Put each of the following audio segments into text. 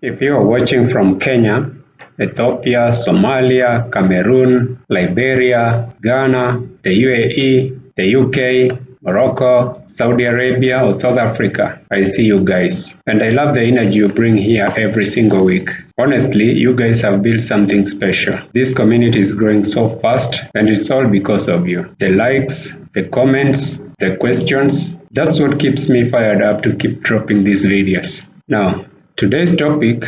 If you are watching from Kenya, Ethiopia, Somalia, Cameroon, Liberia, Ghana, the UAE, the UK, Morocco, Saudi Arabia, or South Africa, I see you guys. And I love the energy you bring here every single week. Honestly, you guys have built something special. This community is growing so fast, and it's all because of you. The likes, the comments, the questions, that's what keeps me fired up to keep dropping these videos. Now, today's topic,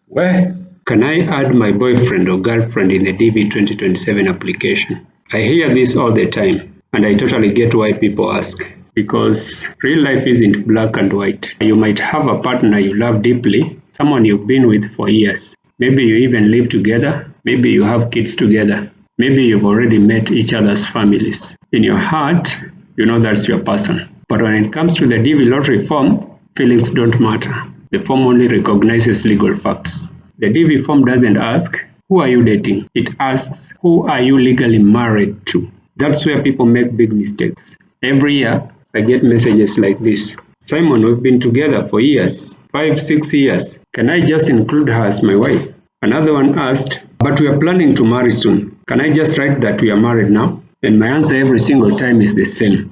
where can I add my boyfriend or girlfriend in the DV 2027 application? I hear this all the time, and I totally get why people ask. Because real life isn't black and white. You might have a partner you love deeply, someone you've been with for years. Maybe you even live together. Maybe you have kids together. Maybe you've already met each other's families. In your heart, you know that's your person. But when it comes to the DV lottery form, feelings don't matter. The form only recognizes legal facts. The DV form doesn't ask, who are you dating? It asks, who are you legally married to? That's where people make big mistakes. Every year, I get messages like this. Simon, we've been together for years, 5-6 years. Can I just include her as my wife? Another one asked, but we are planning to marry soon. Can I just write that we are married now? And my answer every single time is the same.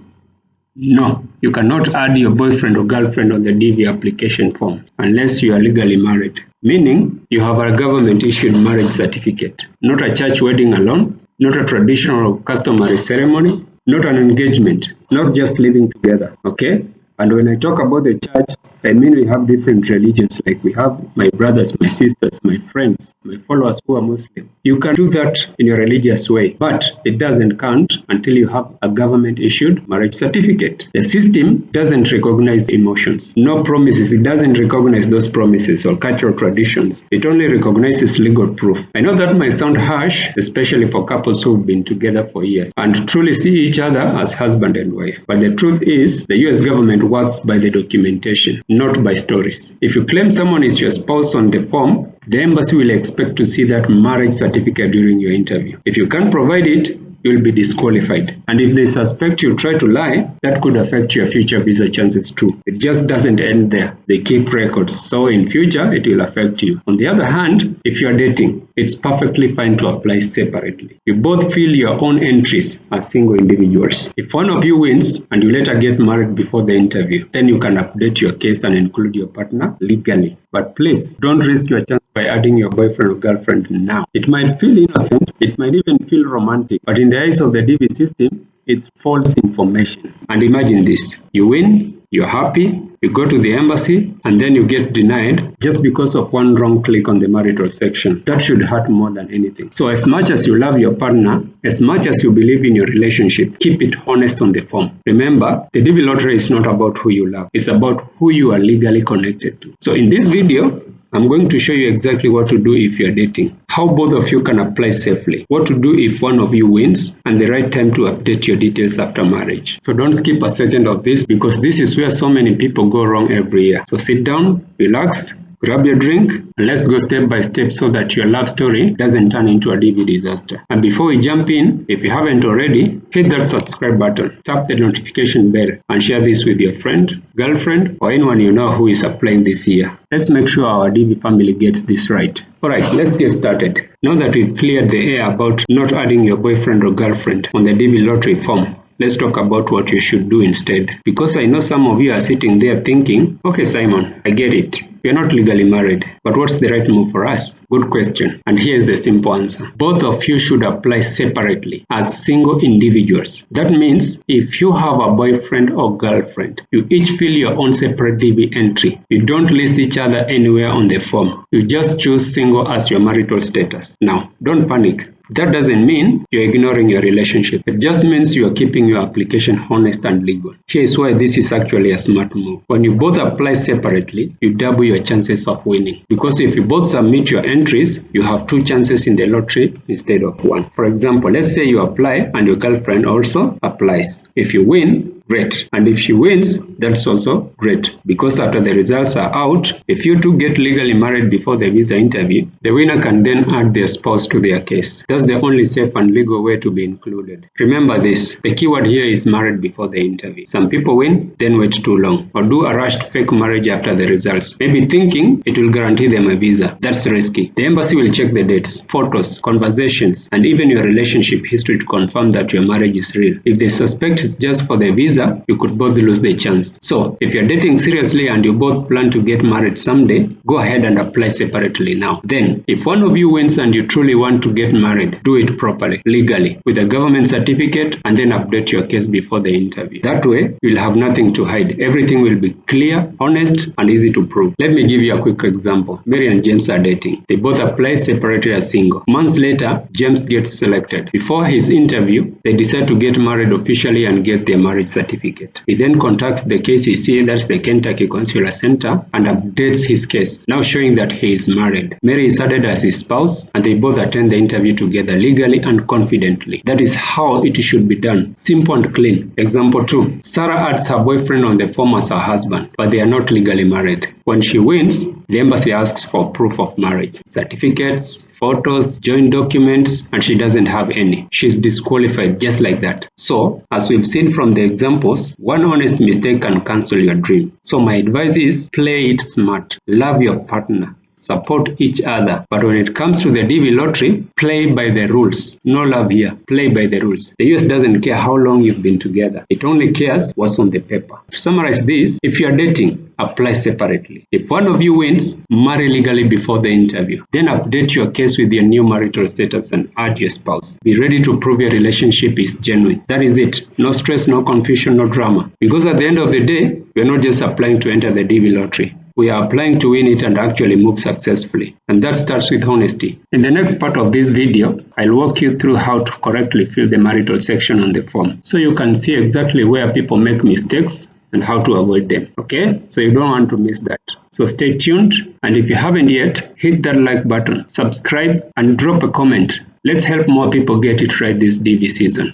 No, you cannot add your boyfriend or girlfriend on the DV application form unless you are legally married. Meaning, you have a government-issued marriage certificate, not a church wedding alone, not a traditional or customary ceremony, not an engagement, not just living together, okay? And when I talk about the church, I mean we have different religions, like we have my brothers, my sisters, my friends, my followers who are Muslim. You can do that in your religious way, but it doesn't count until you have a government-issued marriage certificate. The system doesn't recognize emotions, no promises. It doesn't recognize those promises or cultural traditions. It only recognizes legal proof. I know that might sound harsh, especially for couples who've been together for years and truly see each other as husband and wife. But the truth is, the US government works by the documentation, not by stories. If you claim someone is your spouse on the form, the embassy will expect to see that marriage certificate during your interview. If you can't provide it, you'll be disqualified. And if they suspect you try to lie, that could affect your future visa chances too. It just doesn't end there. They keep records, so in future it will affect you. On the other hand, if you're dating, it's perfectly fine to apply separately. You both fill your own entries as single individuals. If one of you wins and you later get married before the interview, then you can update your case and include your partner legally. But please, don't risk your chance by adding your boyfriend or girlfriend now. It might feel innocent, it might even feel romantic, but in the eyes of the DV system, it's false information. And imagine this, you win, you're happy, you go to the embassy, and then you get denied just because of one wrong click on the marital section. That should hurt more than anything. So as much as you love your partner, as much as you believe in your relationship, keep it honest on the form. Remember, the DV lottery is not about who you love, it's about who you are legally connected to. So in this video, I'm going to show you exactly what to do if you're dating, how both of you can apply safely, what to do if one of you wins, and the right time to update your details after marriage. So don't skip a second of this, because this is where so many people go wrong every year. So sit down, relax, grab your drink, and let's go step by step so that your love story doesn't turn into a DV disaster. And before we jump in, if you haven't already, hit that subscribe button, tap the notification bell, and share this with your friend, girlfriend, or anyone you know who is applying this year. Let's make sure our DV family gets this right. Alright, let's get started. Now that we've cleared the air about not adding your boyfriend or girlfriend on the DV lottery form, let's talk about what you should do instead. Because I know some of you are sitting there thinking, okay Simon, I get it. We are not legally married, but what's the right move for us? Good question. And here's the simple answer. Both of you should apply separately as single individuals. That means if you have a boyfriend or girlfriend, you each fill your own separate DV entry. You don't list each other anywhere on the form. You just choose single as your marital status. Now, don't panic. That doesn't mean you're ignoring your relationship. It just means you're keeping your application honest and legal. Here's why this is actually a smart move. When you both apply separately, you double your chances of winning. Because if you both submit your entries, you have 2 chances in the lottery instead of 1. For example, let's say you apply and your girlfriend also applies. If you win, great. And if she wins, that's also great, because after the results are out, if you two get legally married before the visa interview, the winner can then add their spouse to their case. That's the only safe and legal way to be included. Remember this, the keyword here is married before the interview. Some people win, then wait too long, or do a rushed fake marriage after the results, maybe thinking it will guarantee them a visa. That's risky. The embassy will check the dates, photos, conversations, and even your relationship history to confirm that your marriage is real. If they suspect it's just for the visa, you could both lose the chance. So, if you're dating seriously and you both plan to get married someday, go ahead and apply separately now. Then, if one of you wins and you truly want to get married, do it properly, legally, with a government certificate, and then update your case before the interview. That way, you'll have nothing to hide. Everything will be clear, honest, and easy to prove. Let me give you a quick example. Mary and James are dating. They both apply separately as single. Months later, James gets selected. Before his interview, they decide to get married officially and get their marriage certificate. He then contacts the KCC, that's the Kentucky Consular Center, and updates his case, now showing that he is married. Mary is added as his spouse, and they both attend the interview together legally and confidently. That is how it should be done. Simple and clean. Example 2. Sarah adds her boyfriend on the form as her husband, but they are not legally married. When she wins, the embassy asks for proof of marriage, certificates, photos, joint documents, and she doesn't have any. She's disqualified just like that. So, as we've seen from the examples, one honest mistake can cancel your dream. So my advice is, play it smart. Love your partner. Support each other. But when it comes to the DV lottery, play by the rules. No love here. Play by the rules. The US doesn't care how long you've been together. It only cares what's on the paper. To summarize this, if you're dating, apply separately. If one of you wins, marry legally before the interview. Then update your case with your new marital status and add your spouse. Be ready to prove your relationship is genuine. That is it. No stress, no confusion, no drama. Because at the end of the day, we're not just applying to enter the DV lottery. We are applying to win it and actually move successfully. And that starts with honesty. In the next part of this video, I'll walk you through how to correctly fill the marital section on the form, so you can see exactly where people make mistakes and how to avoid them. Okay? So you don't want to miss that. So stay tuned, and if you haven't yet, hit that like button, subscribe, and drop a comment. Let's help more people get it right this DV season.